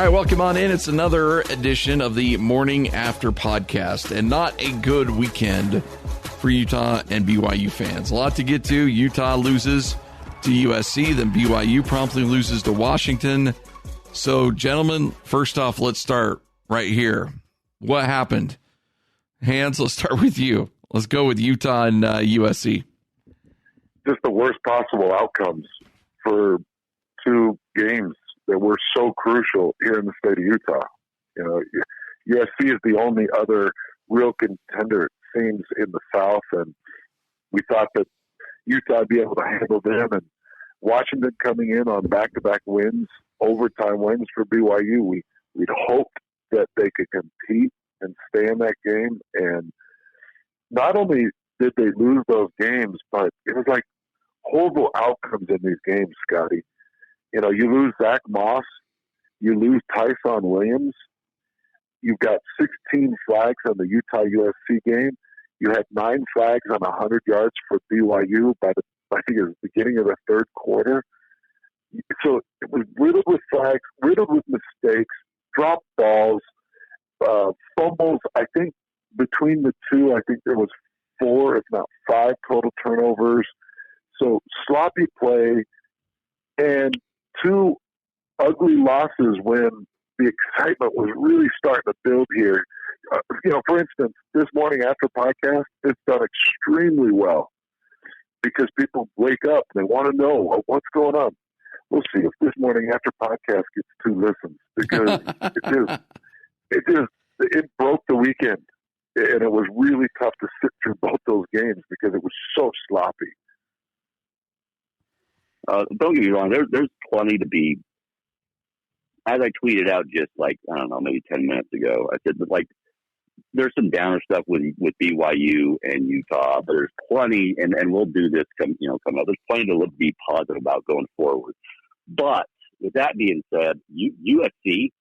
right, welcome on in. It's another edition of the Morning After podcast, and not a good weekend for Utah and BYU fans. A lot to get to. Utah loses to USC, then BYU promptly loses to Washington. So, gentlemen, first off, let's start right here. What happened? Hans, let's start with you. Let's go with Utah and USC. Just the worst possible outcomes for two games that were so crucial here in the state of Utah. You know, USC is the only other real contender, it seems, in the South, and we thought that Utah would be able to handle them. And Washington coming in on back-to-back wins, overtime wins for BYU, we'd hoped that they could compete and stay in that game. And not only did they lose those games, but it was like horrible outcomes in these games, Scotty. You know, you lose Zach Moss, you lose Tyson Williams, you've got 16 flags on the Utah-USC game, you had 9 flags on 100 yards for BYU by I think it was the beginning of the third quarter. So it was riddled with flags, riddled with mistakes, dropped balls, fumbles. I think between the two, I think there was 4, if not 5 total turnovers. So sloppy play and 2 ugly losses when the excitement was really starting to build here. You know, for instance, this Morning After podcast, it's done extremely well because people wake up and they want to know what's going on. We'll see if this Morning After podcast gets 2 listens because it broke the weekend, and it was really tough to sit through both those games because it was so sloppy. Don't get me wrong. There's plenty to be. As I tweeted out just like, I don't know, maybe 10 minutes ago, I said that, like, there's some downer stuff with BYU and Utah, but there's plenty, and we'll do this coming up. There's plenty to be positive about going forward. But with that being said, USC,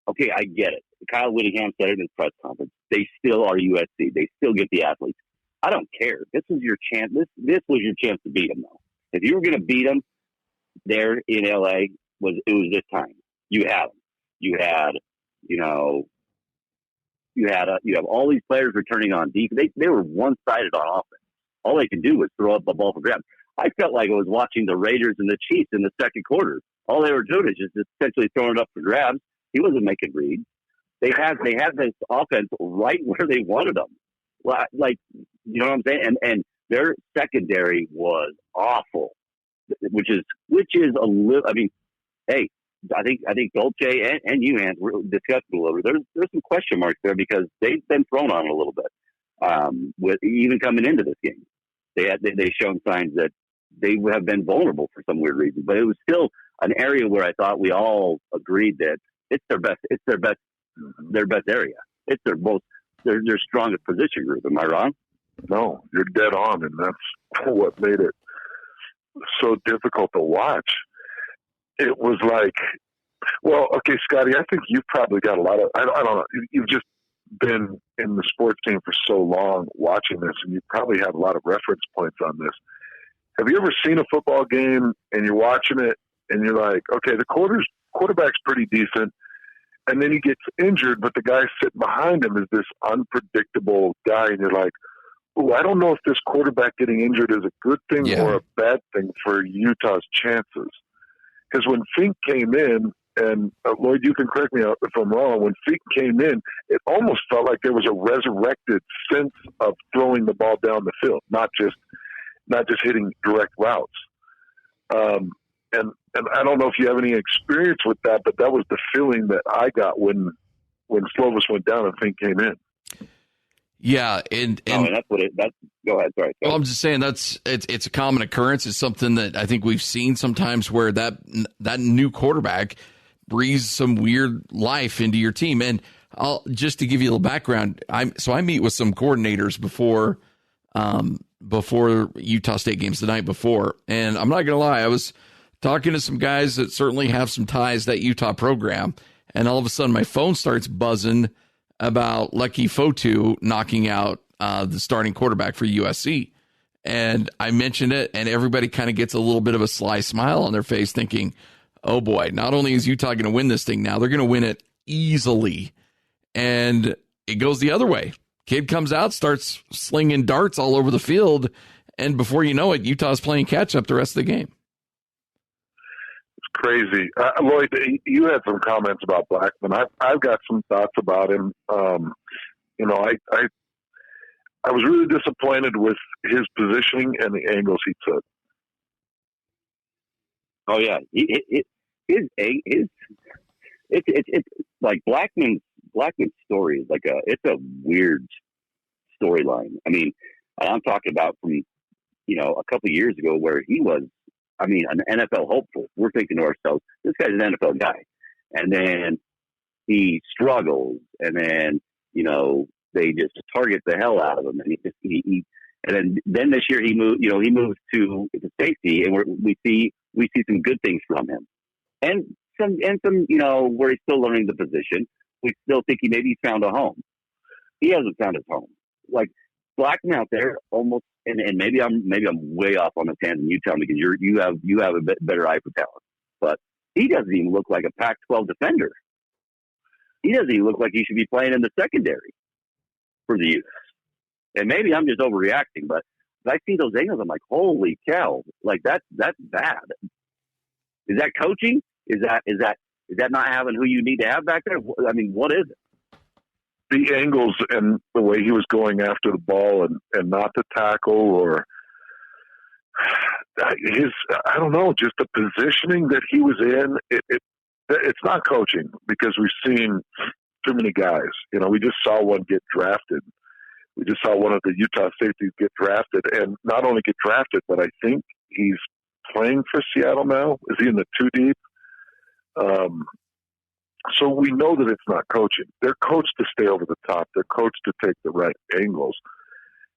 okay, I get it. Kyle Whittingham said it in his press conference. They still are USC. They still get the athletes. I don't care. This is your chance. This was your chance to beat them, though. If you were going to beat them there in LA, it was this time. You had them. You have all these players returning on defense. They were one-sided on offense. All they could do was throw up the ball for grabs. I felt like I was watching the Raiders and the Chiefs in the second quarter. All they were doing is just essentially throwing it up for grabs. He wasn't making reads. They had this offense right where they wanted them. Like, you know what I'm saying? And their secondary was awful, which is a little. I mean, hey, I think Dolce and you, Hans, were discussing a little bit. There's some question marks there because they've been thrown on a little bit. With even coming into this game, they shown signs that they have been vulnerable for some weird reason. But it was still an area where I thought we all agreed that it's their best. It's their best area. It's their strongest position group. Am I wrong? No, you're dead on, and that's what made it so difficult to watch. It was like, well, okay, Scotty, I think you've probably got a lot of, I don't know, you've just been in the sports team for so long watching this, and you probably have a lot of reference points on this. Have you ever seen a football game and you're watching it and you're like, okay, the quarterback's pretty decent, and then he gets injured, but the guy sitting behind him is this unpredictable guy, and you're like, oh, I don't know if this quarterback getting injured is a good thing or a bad thing for Utah's chances. Because when Fink came in, and Lloyd, you can correct me if I'm wrong, when Fink came in, it almost felt like there was a resurrected sense of throwing the ball down the field, not just hitting direct routes. And I don't know if you have any experience with that, but that was the feeling that I got when Slovis went down and Fink came in. Yeah, and that's what that's. Go ahead, sorry. Well, I'm just saying it's a common occurrence. It's something that I think we've seen sometimes where that new quarterback breathes some weird life into your team. And just to give you a little background, I meet with some coordinators before Utah State games the night before, and I'm not gonna lie, I was talking to some guys that certainly have some ties to that Utah program, and all of a sudden my phone starts buzzing about Lucky Fotu knocking out the starting quarterback for USC. And I mentioned it, and everybody kind of gets a little bit of a sly smile on their face thinking, oh boy, not only is Utah going to win this thing now, they're going to win it easily. And it goes the other way. Kid comes out, starts slinging darts all over the field, and before you know it, Utah's playing catch-up the rest of the game. It's crazy. Lloyd, you had some comments about Blackman. I've got some thoughts about him. You know, I was really disappointed with his positioning and the angles he took. Oh yeah, it's like Blackman's story is it's a weird storyline. I mean, I'm talking about from a couple of years ago where he was, an NFL hopeful. We're thinking to ourselves, this guy's an NFL guy, and then he struggles, and then they just target the hell out of him, and and then this year he moves to safety, and we see some good things from him, and some where he's still learning the position. We still think he's found a home. He hasn't found his home. Like Blackman out there almost, and maybe I'm way off on the tangent. You tell me, because you have a bit better eye for talent, but he doesn't even look like a Pac-12 defender. He doesn't even look like he should be playing in the secondary for the Utes. And maybe I'm just overreacting, but I see those angles, I'm like, holy cow! Like that's bad. Is that coaching? Is that not having who you need to have back there? I mean, what is it? The angles and the way he was going after the ball and not to tackle, or I don't know, just the positioning that he was in. It's not coaching, because we've seen too many guys. We just saw one get drafted. We just saw one of the Utah safeties get drafted, and not only get drafted, but I think he's playing for Seattle now. Is he in the 2 deep? So we know that it's not coaching. They're coached to stay over the top. They're coached to take the right angles.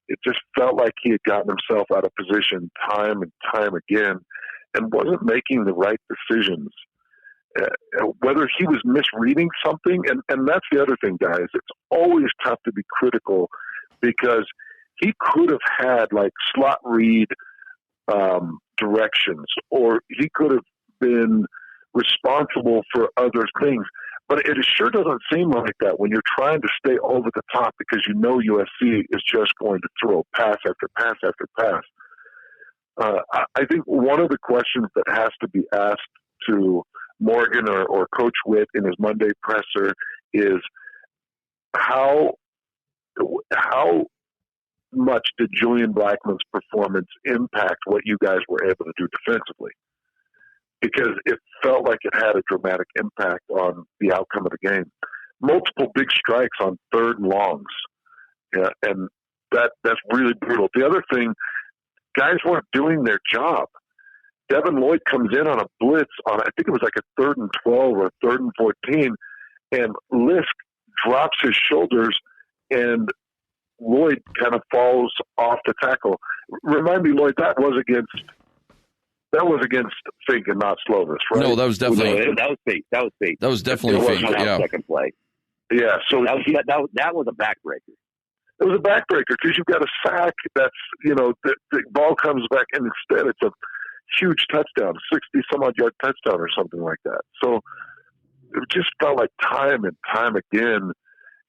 It just felt like he had gotten himself out of position time and time again and wasn't making the right decisions. Whether he was misreading something, and that's the other thing, guys. It's always tough to be critical, because he could have had slot read directions, or he could have been responsible for other things. But it sure doesn't seem like that when you're trying to stay over the top, because USC is just going to throw pass after pass after pass. I think one of the questions that has to be asked to Morgan or Coach Witt in his Monday presser is how much did Julian Blackman's performance impact what you guys were able to do defensively? Because it felt like it had a dramatic impact on the outcome of the game. Multiple big strikes on 3rd and longs. Yeah, and that's really brutal. The other thing, guys weren't doing their job. Devin Lloyd comes in on a blitz on, I think it was a 3rd and 12 or 3rd and 14, and Lisk drops his shoulders, and Lloyd kind of falls off the tackle. Remind me, Lloyd, that was against Fink and not Slovis, right? No, that was definitely that was Fink. That was definitely Fink. Yeah, second play. Yeah, so that was a backbreaker. It was a backbreaker, because you've got a sack that's the ball comes back, and instead it's a huge touchdown, 60-some-odd yard touchdown or something like that. So it just felt like time and time again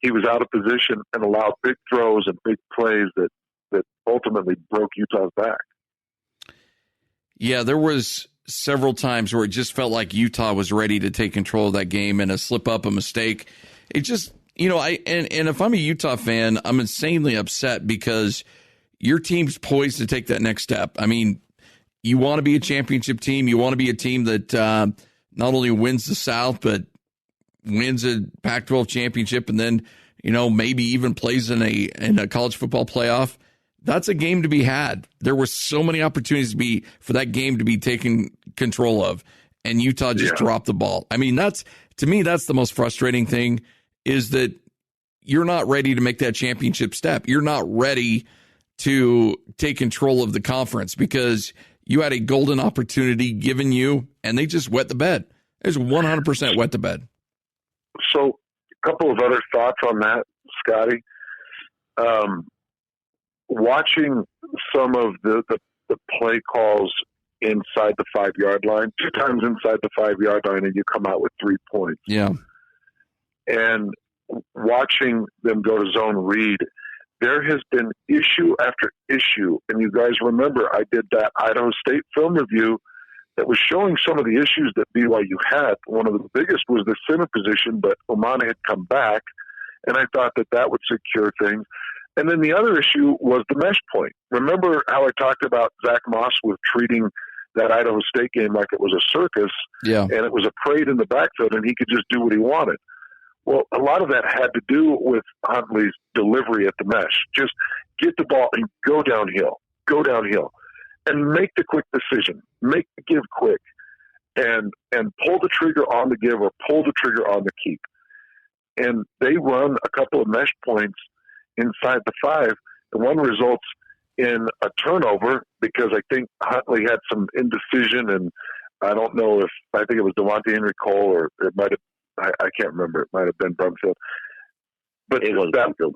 he was out of position and allowed big throws and big plays that ultimately broke Utah's back. Yeah, there was several times where it just felt like Utah was ready to take control of that game, and a slip up, a mistake. It just, and if I'm a Utah fan, I'm insanely upset, because your team's poised to take that next step. I mean, you want to be a championship team. You want to be a team that not only wins the South, but wins a Pac-12 championship, and then, maybe even plays in a college football playoff. That's a game to be had. There were so many opportunities for that game to be taken control of, and Utah just dropped the ball. I mean, to me, that's the most frustrating thing, is that you're not ready to make that championship step. You're not ready to take control of the conference, because you had a golden opportunity given you, and they just wet the bed. They just 100% wet the bed. So a couple of other thoughts on that, Scotty. Watching some of the play calls inside the 5-yard line, 2 times inside the 5-yard line, and you come out with 3 points. Yeah. And watching them go to zone read, there has been issue after issue. And you guys remember I did that Idaho State film review that was showing some of the issues that BYU had. One of the biggest was the center position, but Omana had come back, and I thought that would secure things. And then the other issue was the mesh point. Remember how I talked about Zach Moss was treating that Idaho State game like it was a circus, and it was a parade in the backfield, and he could just do what he wanted. Well, a lot of that had to do with Huntley's delivery at the mesh. Just get the ball and go downhill, and make the quick decision. Make the give quick, and pull the trigger on the give or pull the trigger on the keep. And they run a couple of mesh points inside the 5, and one results in a turnover because I think Huntley had some indecision, and I don't know if I think it was Devontae Henry Cole or it might have. I can't remember. It might have been Brumfield. But it was Brumfield.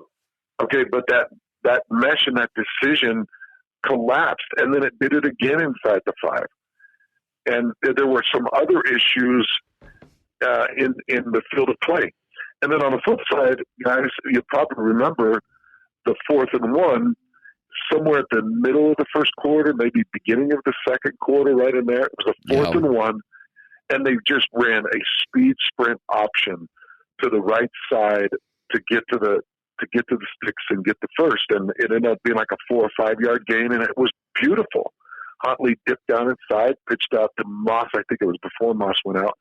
Okay, but that mesh and that decision collapsed, and then it did it again inside the 5. And there were some other issues in the field of play. And then on the flip side, guys, you probably remember the 4th and 1, somewhere at the middle of the first quarter, maybe beginning of the second quarter, right in there. It was a 4th and 1. And they just ran a speed sprint option to the right side to get to the sticks and get the first. And it ended up being like a 4 or 5 yard gain, and it was beautiful. Huntley dipped down inside, pitched out to Moss. I think it was before Moss went out,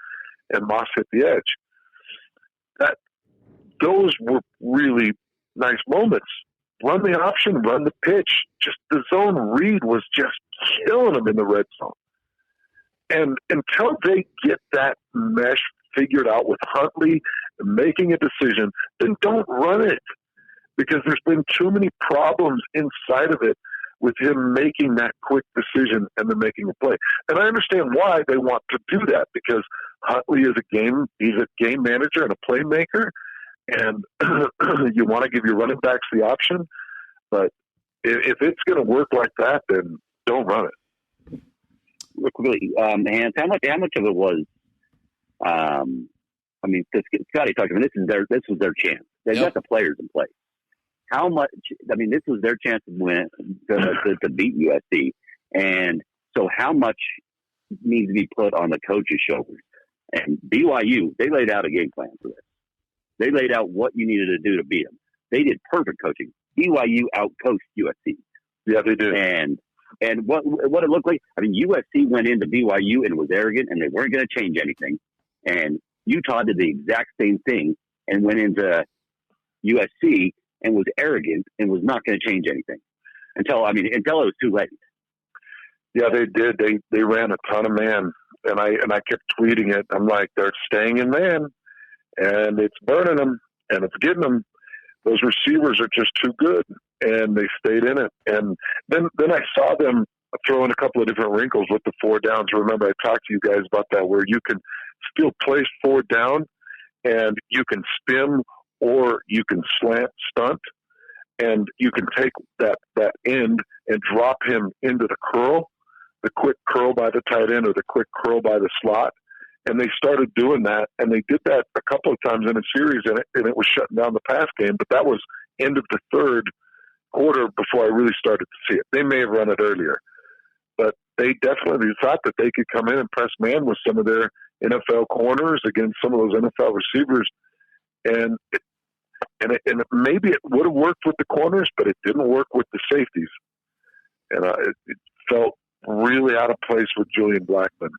and Moss hit the edge. Those were really nice moments. Run the option, run the pitch. Just the zone read was just killing them in the red zone. And until they get that mesh figured out with Huntley making a decision, then don't run it, because there's been too many problems inside of it with him making that quick decision and then making a play. And I understand why they want to do that, because Huntley is he's a game manager and a playmaker, and you want to give your running backs the option. But if it's going to work like that, then don't run it. Real quickly, Hans, how much of it was? I mean, Scotty talked about this was their chance. They got the players in place. How much? I mean, this was their chance to win to beat USC, and so how much needs to be put on the coach's shoulders? And BYU, they laid out a game plan for this. They laid out what you needed to do to beat them. They did perfect coaching. BYU outcoached USC. Yeah, they did. And what it looked like, I mean, USC went into BYU and was arrogant, and they weren't going to change anything. And Utah did the exact same thing and went into USC and was arrogant and was not going to change anything until it was too late. Yeah, they did. They ran a ton of man, and I kept tweeting it. I'm like, they're staying in man, and it's burning them, and it's getting them. Those receivers are just too good, and they stayed in it. And then I saw them throw in a couple of different wrinkles with the 4 downs. Remember, I talked to you guys about that, where you can still place 4 down, and you can spin or you can stunt, and you can take that end and drop him into the curl, the quick curl by the tight end or the quick curl by the slot. And they started doing that, and they did that a couple of times in a series, and it was shutting down the pass game. But that was end of the third quarter before I really started to see it. They may have run it earlier, but they definitely thought that they could come in and press man with some of their NFL corners against some of those NFL receivers. And maybe it would have worked with the corners, but it didn't work with the safeties. And it felt really out of place with Julian Blackman.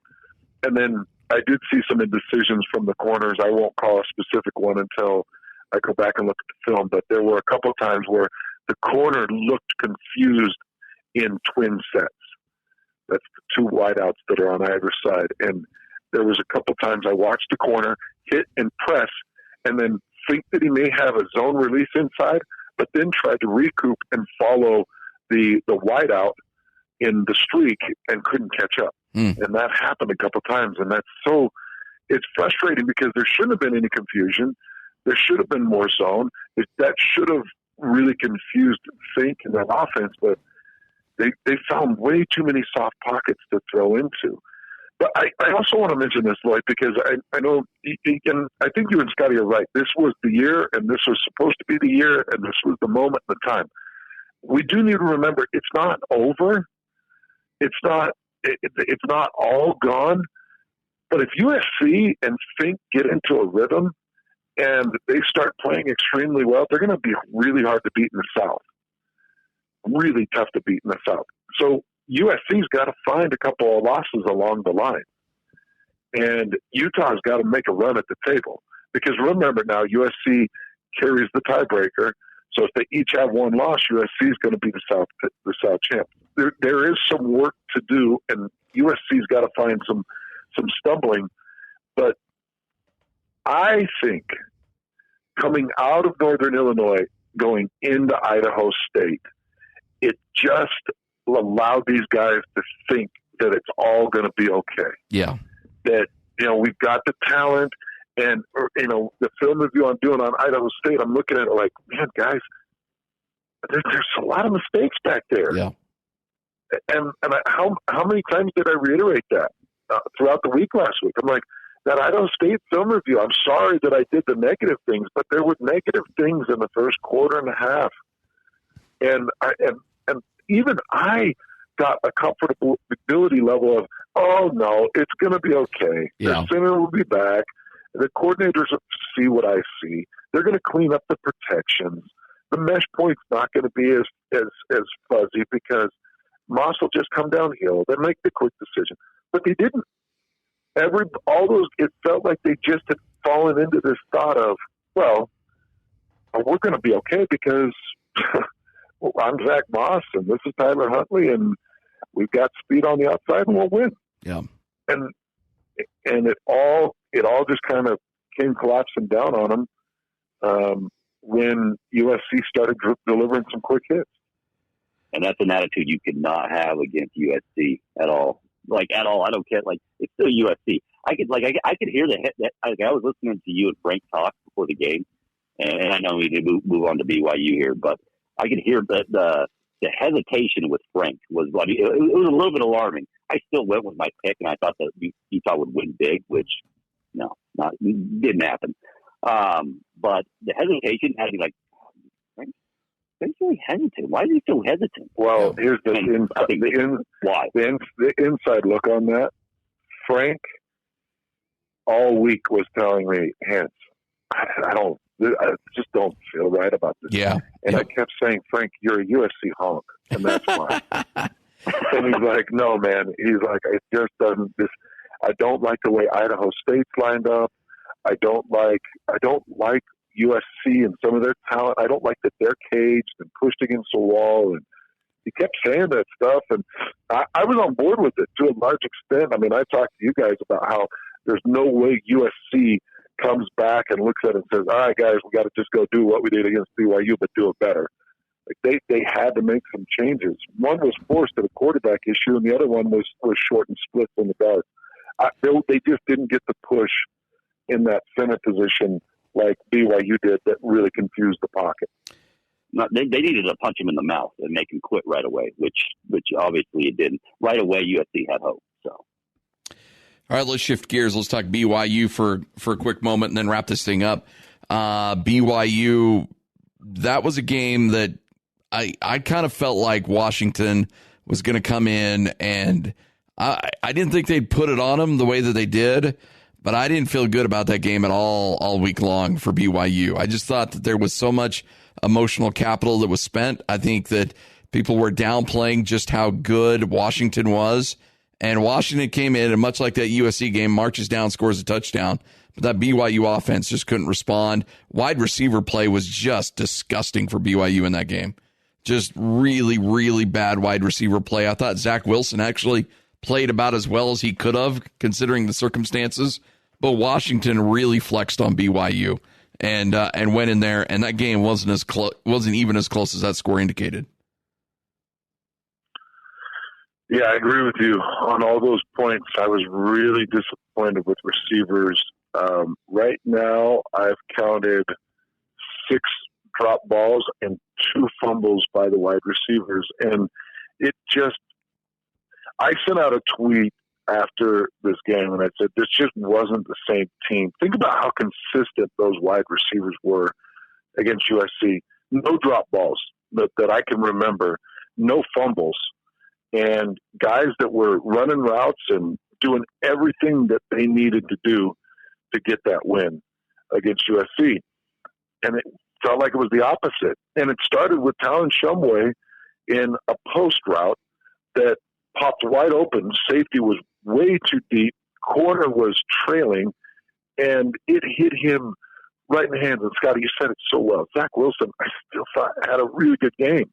And then I did see some indecisions from the corners. I won't call a specific one until I go back and look at the film, but there were a couple of times where the corner looked confused in twin sets. That's the 2 wideouts that are on either side. And there was a couple of times I watched the corner hit and press and then think that he may have a zone release inside, but then tried to recoup and follow the wideout in the streak and couldn't catch up. And that happened a couple of times. And it's frustrating because there shouldn't have been any confusion. There should have been more zone. That should have really confused Fink in that offense. But They found way too many soft pockets to throw into. But I also want to mention this, Lloyd, because I know, and I think you and Scotty are right. This was the year, and this was supposed to be the year, and this was the moment, the time. We do need to remember it's not over. It's not all gone. But if USC and Fink get into a rhythm and they start playing extremely well, they're going to be really hard to beat in the South. Really tough to beat in the South. So USC's got to find a couple of losses along the line. And Utah's got to make a run at the table. Because remember now, USC carries the tiebreaker. So if they each have one loss, USC is going to be the South champ. There is some work to do, and USC's got to find some stumbling. But I think coming out of Northern Illinois, going into Idaho State, it just allowed these guys to think that it's all going to be okay. Yeah. That, we've got the talent, and, the film review I'm doing on Idaho State, I'm looking at it like, man, guys, there's a lot of mistakes back there. Yeah. And how many times did I reiterate that throughout the week last week? I'm like, that Idaho State film review, I'm sorry that I did the negative things, but there were negative things in the first quarter and a half. And even I got a comfortability level of, oh, no, it's going to be okay. Yeah. The center will be back. The coordinators see what I see. They're going to clean up the protections. The mesh point's not going to be as fuzzy because Moss will just come downhill. They make the quick decision. But they didn't. It felt like they just had fallen into this thought of, well, we're going to be okay because I'm Zach Moss and this is Tyler Huntley and we've got speed on the outside and we'll win. Yeah. And it all just kind of came collapsing down on them when USC started delivering some quick hits. And that's an attitude you could not have against USC at all. Like, at all. I don't care. Like, it's still USC. I could hear I was listening to you and Frank talk before the game, and I know we need to move on to BYU here, but I could hear the hesitation with Frank was it was a little bit alarming. I still went with my pick, and I thought that Utah would win big, which didn't happen. But the hesitation had me like, Frank, he's really hesitant. Why is he so hesitant? Well, here's the inside look on that. Frank all week was telling me, Hans, I just don't feel right about this. Yeah. And I kept saying, Frank, you're a USC honk, and that's fine. And he's like, no, man. He's like, it just doesn't. I don't like the way Idaho State's lined up. I don't like USC and some of their talent. I don't like that they're caged and pushed against the wall. And he kept saying that stuff, and I was on board with it to a large extent. I mean, I talked to you guys about how there's no way USC comes back and looks at it and says, all right, guys, we got to just go do what we did against BYU, but do it better. Like they had to make some changes. One was forced at a quarterback issue, and the other one was short and split from the guard. They just didn't get the push in that center position like BYU did that really confused the pocket. No, they needed to punch him in the mouth and make him quit right away, which obviously it didn't. Right away, USC had hope. So, all right, let's shift gears. Let's talk BYU for a quick moment and then wrap this thing up. BYU, that was a game that I kind of felt like Washington was going to come in, and I didn't think they'd put it on them the way that they did, but I didn't feel good about that game at all week long for BYU. I just thought that there was so much emotional capital that was spent. I think that people were downplaying just how good Washington was, and Washington came in, and much like that USC game, marches down, scores a touchdown, but that BYU offense just couldn't respond. Wide receiver play was just disgusting for BYU in that game. Just really, really bad wide receiver play. I thought Zach Wilson actually played about as well as he could have, considering the circumstances. But Washington really flexed on BYU and went in there, and that game wasn't even as close as that score indicated. Yeah, I agree with you on all those points. I was really disappointed with receivers. Right now, I've counted 6 drop balls and 2 fumbles by the wide receivers. And I sent out a tweet after this game, and I said, this just wasn't the same team. Think about how consistent those wide receivers were against USC. No drop balls that I can remember, no fumbles, and guys that were running routes and doing everything that they needed to do to get that win against USC. And it felt like it was the opposite. And it started with Talon Shumway in a post route that popped wide open. Safety was way too deep. Corner was trailing, and it hit him right in the hands. And Scotty, you said it so well. Zach Wilson, I still thought had a really good game.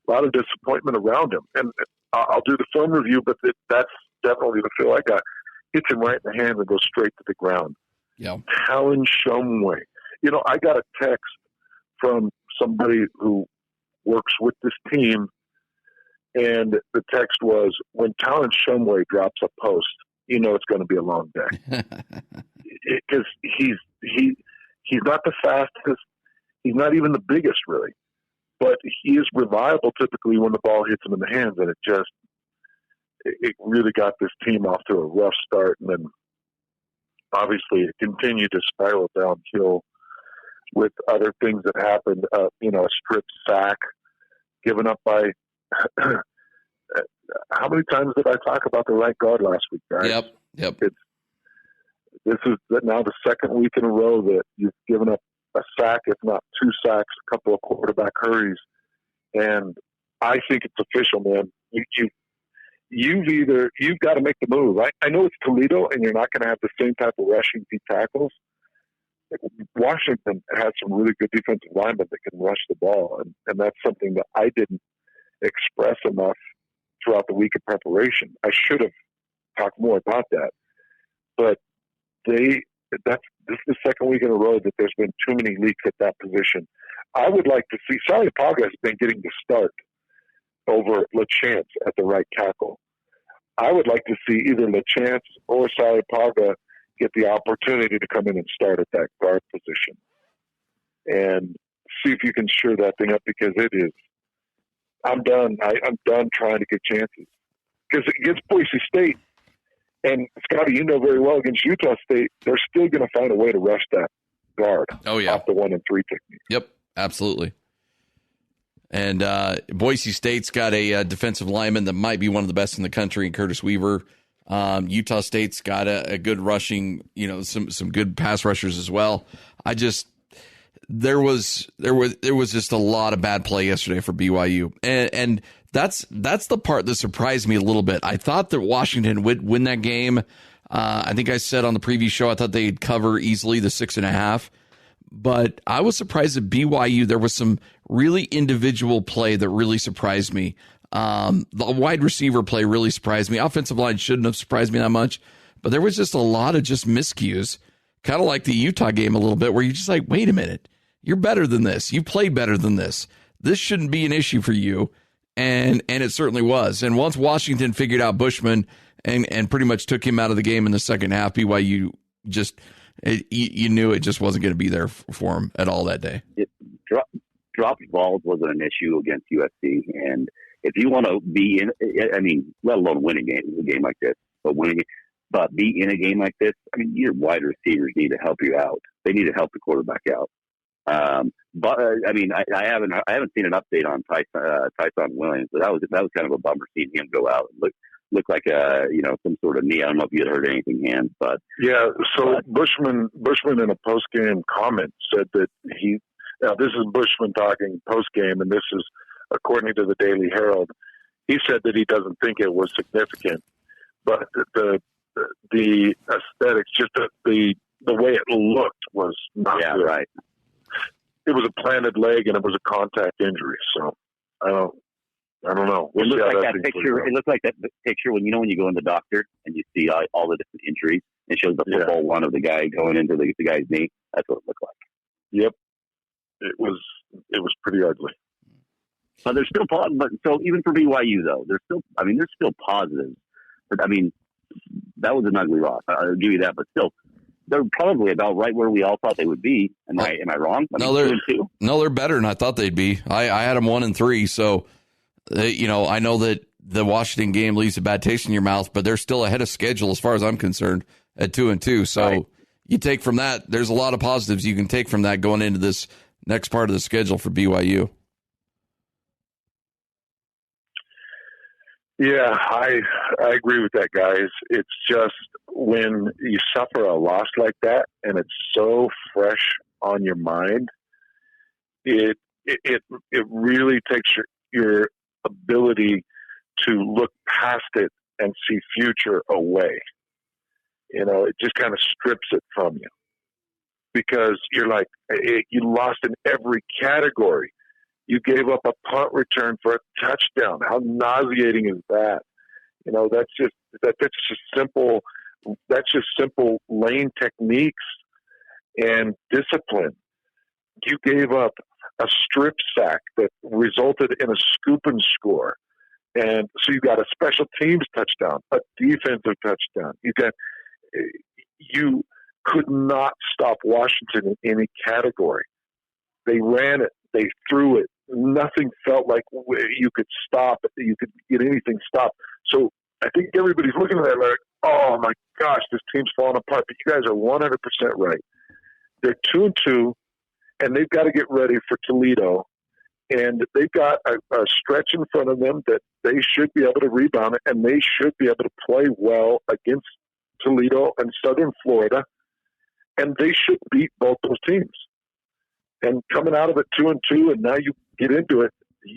A lot of disappointment around him. And I'll do the film review, but that's definitely the feel I got. Hits him right in the hand and goes straight to the ground. Yeah. Talon Shumway. You know, I got a text from somebody who works with this team, and the text was, when Talon Shumway drops a post, you know it's going to be a long day. Because he's not the fastest. He's not even the biggest, really. But he is reliable typically when the ball hits him in the hands, and it really got this team off to a rough start. And then obviously it continued to spiral downhill with other things that happened. A strip sack given up by how many times did I talk about the right guard last week, guys? Yep. This is now the second week in a row that you've given up a sack, if not two sacks, a couple of quarterback hurries. And I think it's official, man. You've got to make the move. I know it's Toledo, and you're not going to have the same type of rushing deep tackles. Washington has some really good defensive linemen that can rush the ball, and that's something that I didn't express enough throughout the week of preparation. I should have talked more about that. But this is the second week in a row that there's been too many leaks at that position. I would like to see Sally Paga has been getting the start over LaChance at the right tackle. I would like to see either LaChance or Sally Paga get the opportunity to come in and start at that guard position and see if you can shore that thing up, because it is. I'm done. I'm done trying to get chances, because against Boise State, and Scotty, you know very well, against Utah State, they're still going to find a way to rush that guard. Oh yeah, off the 1 and 3 technique. Yep, absolutely. And Boise State's got a defensive lineman that might be one of the best in the country, in Curtis Weaver. Utah State's got a good rushing, some good pass rushers as well. There was just a lot of bad play yesterday for BYU, and that's the part that surprised me a little bit. I thought that Washington would win that game. I think I said on the preview show I thought they'd cover easily the 6.5, but I was surprised at BYU. There was some really individual play that really surprised me. The wide receiver play really surprised me. Offensive line shouldn't have surprised me that much, but there was just a lot of just miscues, kind of like the Utah game a little bit, where you're just like, wait a minute, you're better than this. You played better than this. This shouldn't be an issue for you. And it certainly was. And once Washington figured out Bushman and pretty much took him out of the game in the second half, BYU you knew it just wasn't going to be there for him at all that day. Dropped balls wasn't an issue against USC. And if you want to be let alone win a game like this, but be in a game like this, your wide receivers need to help you out. They need to help the quarterback out. But I haven't seen an update on Tyson Williams, but that was kind of a bummer seeing him go out. Look like some sort of knee. I don't know if you had heard anything, hands, but yeah. So Bushman in a post game comment said that this is Bushman talking post game, and this is according to the Daily Herald. He said that he doesn't think it was significant, but the aesthetics, just the way it looked, was not good. Right. It was a planted leg and it was a contact injury. So I don't know. It looked like that picture. It looked like that picture when you go in the doctor and you see all the different injuries. It shows the football one of the guy going into the guy's knee. That's what it looked like. Yep. It was pretty ugly. But there's still but so even for BYU though, there's still positives. But that was an ugly loss. I'll give you that. But still, they're probably about right where we all thought they would be. Am I wrong? No, they're better than I thought they'd be. I had them 1 and 3. So I know that the Washington game leaves a bad taste in your mouth, but they're still ahead of schedule as far as I'm concerned at 2-2. So right. You take from that, there's a lot of positives you can take from that going into this next part of the schedule for BYU. Yeah, I agree with that, guys. It's just when you suffer a loss like that and it's so fresh on your mind, it really takes your ability to look past it and see future away. It just kind of strips it from you because you're like, you lost in every category. You gave up a punt return for a touchdown. How nauseating is that? That's just simple lane techniques and discipline. You gave up a strip sack that resulted in a scoop and score. And so you got a special teams touchdown, a defensive touchdown. You could not stop Washington in any category. They ran it. They threw it. Nothing felt like you could stop it. You could get anything stopped. So I think everybody's looking at that like, oh my gosh, this team's falling apart. But you guys are 100% right. They're 2-2, and they've got to get ready for Toledo. And they've got a stretch in front of them that they should be able to rebound it, and they should be able to play well against Toledo and Southern Florida. And they should beat both those teams. And coming out of it 2-2, and now you get into it,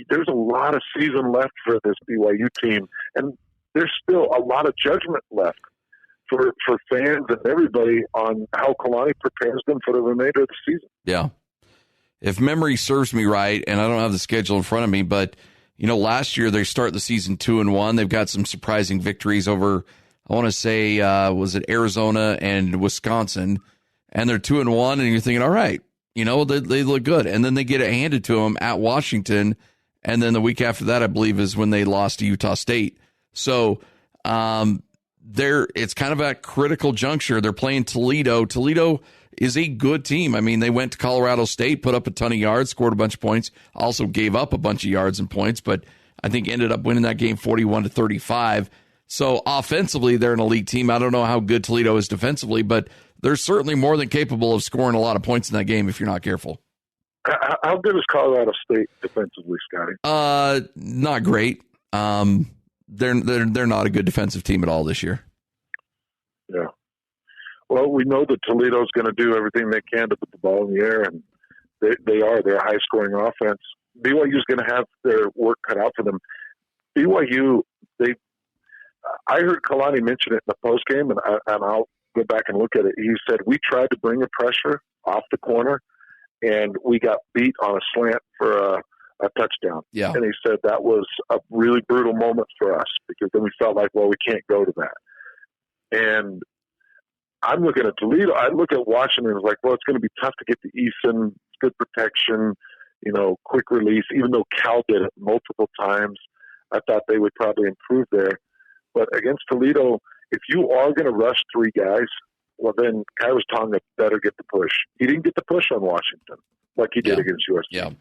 there's a lot of season left for this BYU team. And there's still a lot of judgment left for fans and everybody on how Kalani prepares them for the remainder of the season. Yeah. If memory serves me right, and I don't have the schedule in front of me, but, last year they start the season 2-1. They've got some surprising victories over, I want to say, was it Arizona and Wisconsin? And they're 2-1, and you're thinking, all right, they look good. And then they get it handed to them at Washington. And then the week after that, I believe, is when they lost to Utah State. So it's kind of a critical juncture. They're playing Toledo. Toledo is a good team. I mean, they went to Colorado State, put up a ton of yards, scored a bunch of points, also gave up a bunch of yards and points, but I think ended up winning that game 41-35. So offensively, they're an elite team. I don't know how good Toledo is defensively, but they're certainly more than capable of scoring a lot of points in that game if you're not careful. How good is Colorado State defensively, Scotty? Not great. They're not a good defensive team at all this year. Yeah. Well, we know that Toledo's going to do everything they can to put the ball in the air, and they're a high-scoring offense. BYU's going to have their work cut out for them. BYU, I heard Kalani mention it in the postgame, and I'll go back and look at it. He said, we tried to bring the pressure off the corner, and we got beat on a slant for a touchdown. Yeah. And he said that was a really brutal moment for us because then we felt like, well, we can't go to that. And I'm looking at Toledo. I look at Washington and it's like, well, it's going to be tough to get to Eason. It's good protection, quick release. Even though Cal did it multiple times, I thought they would probably improve there. But against Toledo, if you are going to rush three guys, well, then Kairos Tonga better get the push. He didn't get the push on Washington like he did against USC. Yeah.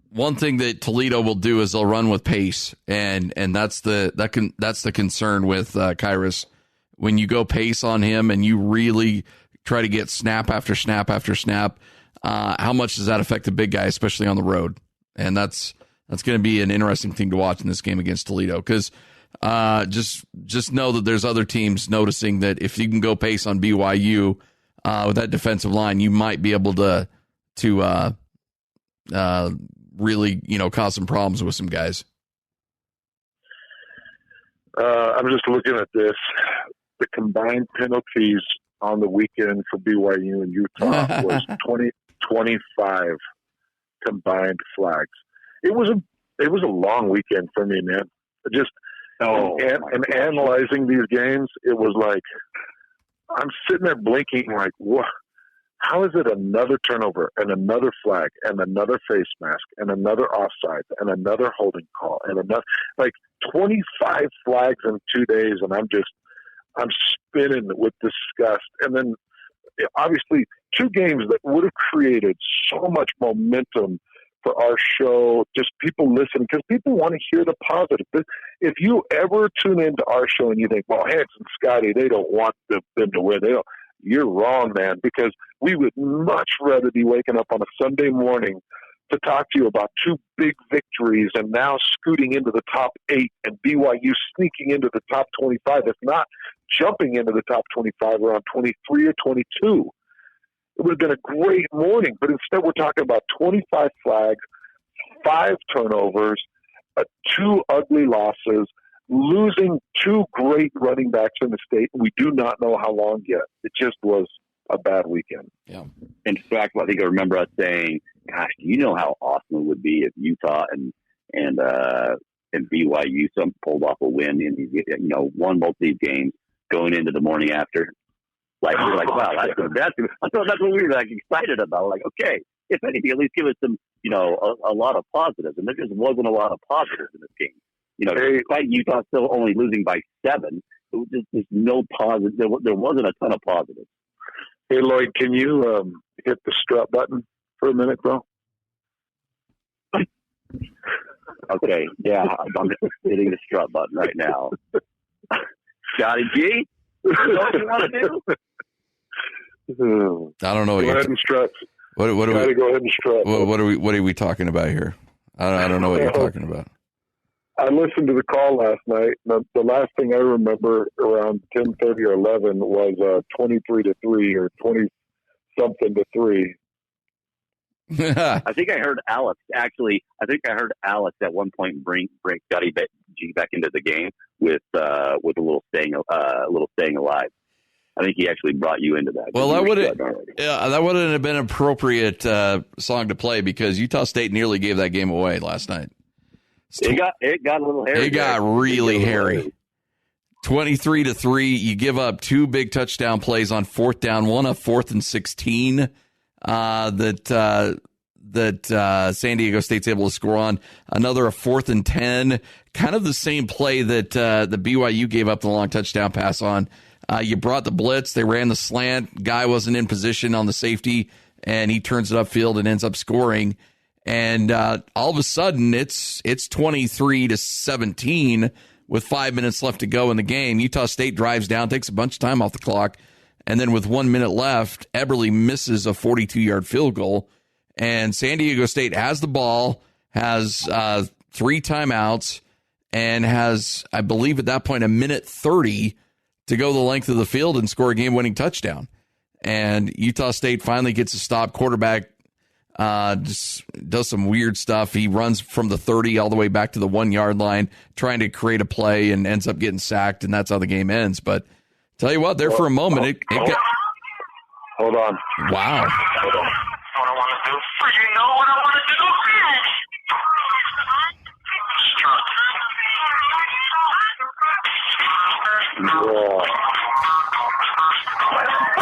One thing that Toledo will do is they'll run with pace, and that's the concern with Kairos. When you go pace on him and you really try to get snap after snap after snap, how much does that affect the big guy, especially on the road? And that's going to be an interesting thing to watch in this game against Toledo because just know that there's other teams noticing that if you can go pace on BYU with that defensive line, you might be able to really cause some problems with some guys. I'm just looking at this. The combined penalties on the weekend for BYU and Utah was 25 combined flags. It was a long weekend for me, man. Just analyzing these games, it was like I'm sitting there blinking, like, what? How is it another turnover and another flag and another face mask and another offside and another holding call and another 25 flags in 2 days, and I'm spinning with disgust. And then obviously two games that would have created so much momentum for our show. Just people listen because people want to hear the positive. If you ever tune into our show and you think, well, Hans and Scotty, they don't want them to win. You're wrong, man, because we would much rather be waking up on a Sunday morning to talk to you about two big victories and now scooting into the top 8 and BYU sneaking into the top 25, if not jumping into the top 25 around 23 or 22. It would have been a great morning, but instead we're talking about 25 flags, 5 turnovers, 2 ugly losses, losing 2 great running backs in the state. We do not know how long yet. It just was a bad weekend. Yeah. In fact, I think I remember us saying, gosh, do you know how awesome it would be if Utah and BYU pulled off a win in these, won both these games going into the morning after? Like, we're like, wow, that's good. I thought that's what we were excited about. Like, okay, if anything, at least give us some, a lot of positives. And there just wasn't a lot of positives in this game. Despite Utah still only losing by 7, it was just, there's no positive. There wasn't a ton of positives. Hey, Lloyd, can you hit the strut button for a minute, bro? Okay, yeah, I'm hitting the strut button right now. Scotty G, you know what you want to do? I don't know. Go ahead and strut. What go ahead and strut. What are we talking about here? I don't know what you're talking about. I listened to the call last night. The last thing I remember around 10:30 or 11 was 23-3 or 20-something to 3. I think I heard Alex at one point bring Scotty G back into the game with a little staying alive. I think he actually brought you into that. Well, that wouldn't have been an appropriate song to play because Utah State nearly gave that game away last night. It got a little hairy. It got really hairy. 23-3. You give up 2 big touchdown plays on 4th down, one a 4th and 16 that San Diego State's able to score on. Another a 4th and 10. Kind of the same play that the BYU gave up the long touchdown pass on. You brought the blitz. They ran the slant. Guy wasn't in position on the safety, and he turns it upfield and ends up scoring. And all of a sudden, it's 23-17 with 5 minutes left to go in the game. Utah State drives down, takes a bunch of time off the clock, and then with 1 minute left, Eberle misses a 42-yard field goal. And San Diego State has the ball, has 3 timeouts, and has, I believe at that point, 1:30 to go the length of the field and score a game-winning touchdown. And Utah State finally gets a stop. Quarterback just does some weird stuff. He runs from the 30 all the way back to the 1-yard line, trying to create a play and ends up getting sacked, and that's how the game ends. But tell you what, there for a moment, it got... Hold on. Wow. Hold on. What I want to do? You know what I want to do?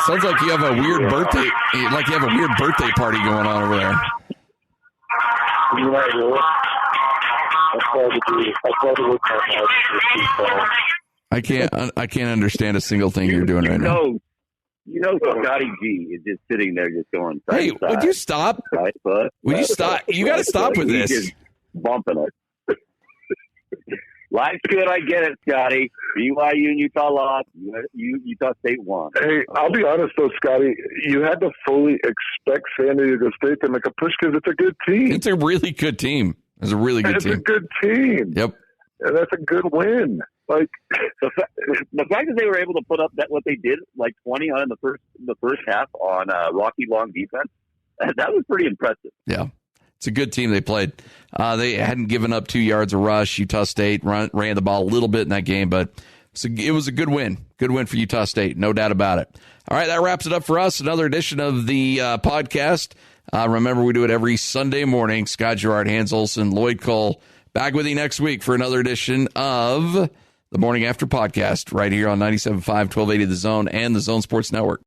Sounds like you have a weird birthday, party going on over there. I can't understand a single thing you're doing right now. Scotty G is just sitting there just going, hey, would you stop? Right foot. Would you stop? You got to stop with this. Just bumping it. Life's good, I get it, Scotty. BYU and Utah lost. Utah State won. Hey, I'll be honest, though, Scotty. You had to fully expect San Diego State to make a push because it's a good team. It's a really good team. It's a really good team. It's a good team. Yep. And that's a good win. Like the fact that they were able to put up what they did, like 20 on the first half on Rocky Long defense, that was pretty impressive. Yeah. It's a good team they played. They hadn't given up 2 yards a rush. Utah State ran the ball a little bit in that game, but it was a good win. Good win for Utah State, no doubt about it. All right, that wraps it up for us. Another edition of the podcast. Remember, we do it every Sunday morning. Scott Garrard, Hans Olsen, Lloyd Cole, back with you next week for another edition of the Morning After Podcast right here on 97.5, 1280 The Zone and the Zone Sports Network.